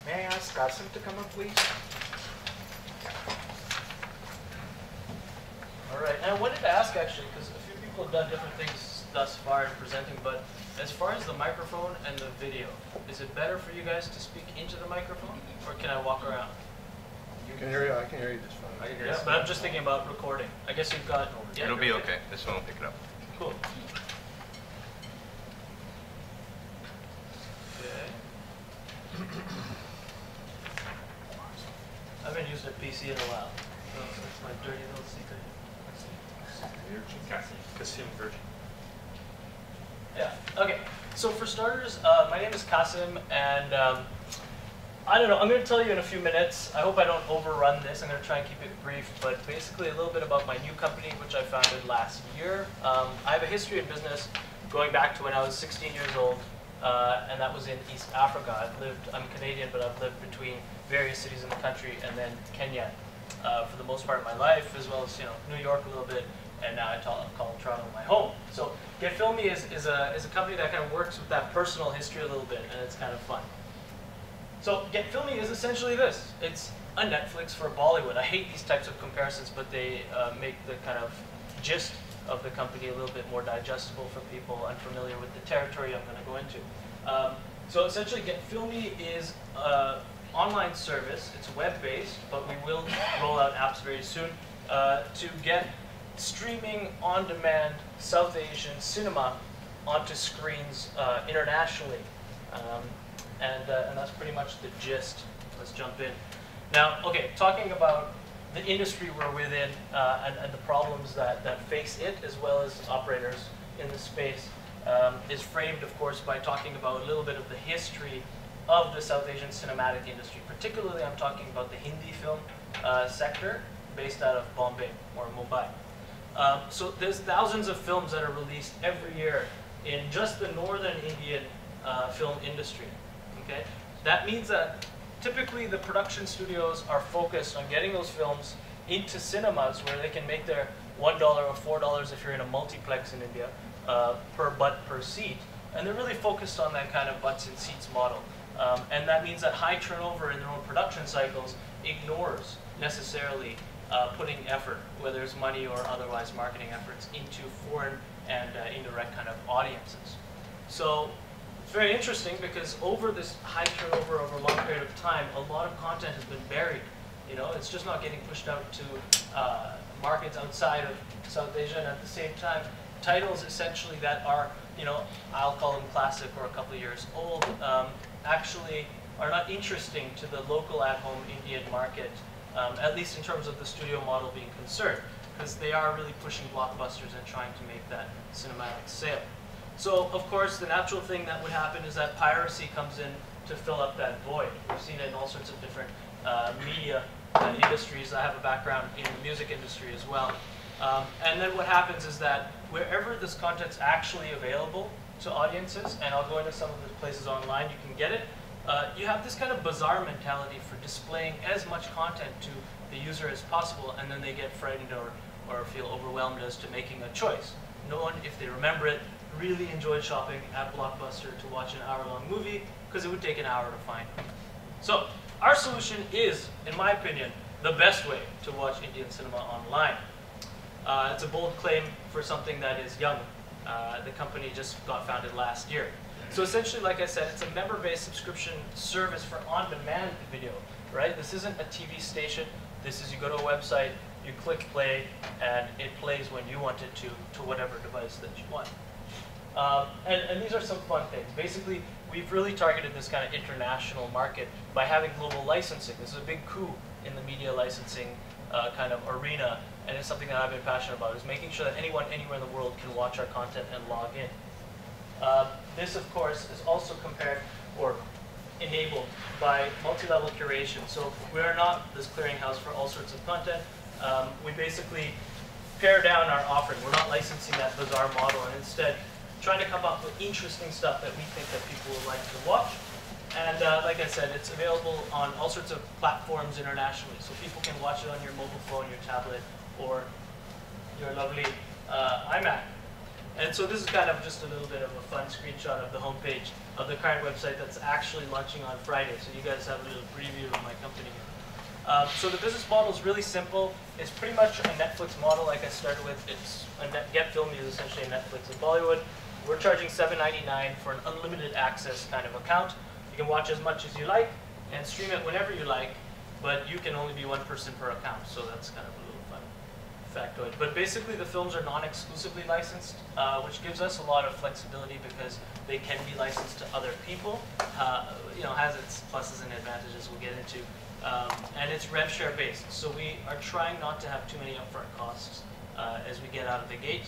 May I ask Qasim to come up, please? All right, and I wanted to ask actually, because a few people have done different things thus far in presenting, but as far as the microphone and the video, is it better for you guys to speak into the microphone, or can I walk around? You can hear you. I can hear you just fine. I can hear you. But I'm just thinking about recording. I guess you've got. Yeah, It'll be okay. This one will pick it up. Cool. Okay. I haven't used a PC in a while, so it's my dirty little secret. Qasim, Virjee. Yeah. Okay. So for starters, my name is Qasim, and I don't know. I'm going to tell you in a few minutes. I hope I don't overrun this. I'm going to try and keep it brief, but basically a little bit about my new company, which I founded last year. I have a history in business going back to when I was 16 years old, and that was in East Africa. I'm Canadian, but I've lived between various cities in the country, and then Kenya for the most part of my life, as well as New York a little bit. And now I call Toronto my home. So GetFilmi is a company that kind of works with that personal history a little bit, and it's kind of fun. So GetFilmi is essentially this. It's a Netflix for Bollywood. I hate these types of comparisons, but they make the kind of gist of the company a little bit more digestible for people unfamiliar with the territory I'm going to go into. So essentially GetFilmi is an online service. It's web-based, but we will roll out apps very soon to get streaming on-demand South Asian cinema onto screens internationally. And that's pretty much the gist. Let's jump in. Now, okay, talking about the industry we're within and the problems that face it, as well as operators in the space, is framed, of course, by talking about a little bit of the history of the South Asian cinematic industry. Particularly, I'm talking about the Hindi film sector based out of Bombay or Mumbai. So there's thousands of films that are released every year in just the northern Indian film industry. Okay, that means that typically the production studios are focused on getting those films into cinemas where they can make their $1 or $4 if you're in a multiplex in India per butt per seat, and they're really focused on that kind of butts and seats model. And that means that high turnover in their own production cycles ignores necessarily putting effort, whether it's money or otherwise marketing efforts, into foreign and indirect kind of audiences. So it's very interesting because over this high turnover over a long period of time, a lot of content has been buried. It's just not getting pushed out to markets outside of South Asia, and at the same time, titles essentially that are, I'll call them classic or a couple of years old, actually are not interesting to the local at-home Indian market, at least in terms of the studio model being concerned, because they are really pushing blockbusters and trying to make that cinematic sale. So, of course, the natural thing that would happen is that piracy comes in to fill up that void. We've seen it in all sorts of different media industries. I have a background in the music industry as well. And then what happens is that wherever this content's actually available to audiences, and I'll go into some of the places online you can get it, you have this kind of bizarre mentality for displaying as much content to the user as possible, and then they get frightened or feel overwhelmed as to making a choice. No one, if they remember it, really enjoyed shopping at Blockbuster to watch an hour-long movie, because it would take an hour to find. So our solution is, in my opinion, the best way to watch Indian cinema online. It's a bold claim for something that is young. The company just got founded last year. So essentially, like I said, it's a member-based subscription service for on-demand video, right? This isn't a TV station. This is you go to a website, you click play, and it plays when you want it to whatever device that you want. And these are some fun things. Basically, we've really targeted this kind of international market by having global licensing. This is a big coup in the media licensing kind of arena, and it's something that I've been passionate about, is making sure that anyone anywhere in the world can watch our content and log in. This, of course, is also compared or enabled by multi-level curation. So we are not this clearinghouse for all sorts of content. We basically pare down our offering. We're not licensing that bizarre model, and instead trying to come up with interesting stuff that we think that people would like to watch. And like I said, it's available on all sorts of platforms internationally. So people can watch it on your mobile phone, your tablet, or your lovely iMac. And so this is kind of just a little bit of a fun screenshot of the homepage of the current website that's actually launching on Friday. So you guys have a little preview of my company here. So the business model is really simple. It's pretty much a Netflix model like I started with. It's GetFilmi is essentially a Netflix of Bollywood. We're charging $7.99 for an unlimited access kind of account. You can watch as much as you like and stream it whenever you like, but you can only be one person per account, so that's kind of a little fun factoid. But basically the films are non-exclusively licensed, which gives us a lot of flexibility because they can be licensed to other people. Has its pluses and advantages we'll get into. And it's rev share based, so we are trying not to have too many upfront costs as we get out of the gate.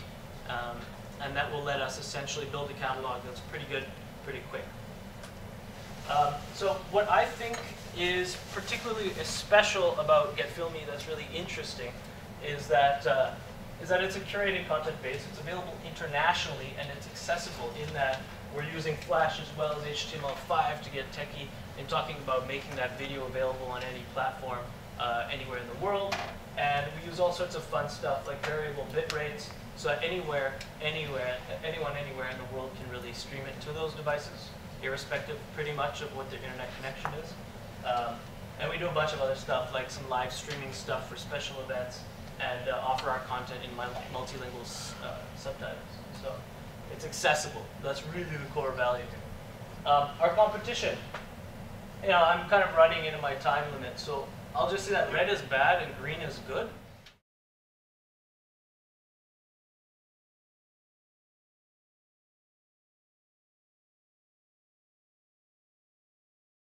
And that will let us essentially build a catalog that's pretty good, pretty quick. So what I think is particularly special about GetFilmi that's really interesting is that it's a curated content base. It's available internationally and it's accessible in that we're using Flash as well as HTML5 to get techie in talking about making that video available on any platform anywhere in the world. And we use all sorts of fun stuff like variable bit rates, so that anyone anywhere in the world can really stream it to those devices, irrespective pretty much of what their internet connection is. And we do a bunch of other stuff, like some live streaming stuff for special events, and offer our content in multilingual subtitles. So it's accessible. That's really the core value. Our competition, I'm kind of running into my time limit, so I'll just say that red is bad and green is good.